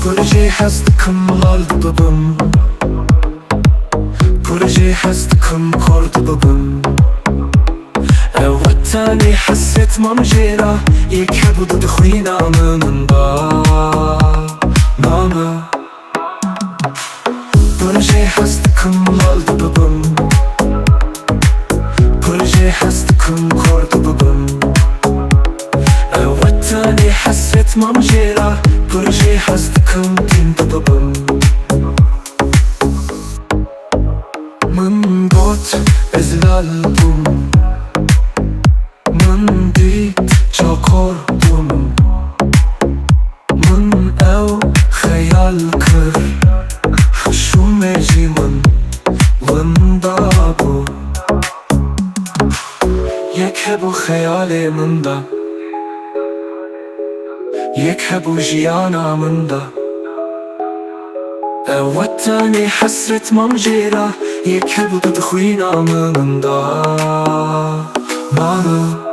Proje hastım laldı babam, proje hastım kordu babam. وطني حسيت ممجرة يكبد دخوينا من نانا proje hastım laldı babam, proje hastım kordu babam. وطني حسيت ممجرة proje hastım dindi babam. من بوت ازلالdım, من ديت çakordum, من ev خيال kır şu mecimin vında bu. Yeke bu hayaliminde, yeke bu jiyanamında. وطني حسرة ممجرة يكبد دخوينا من نانا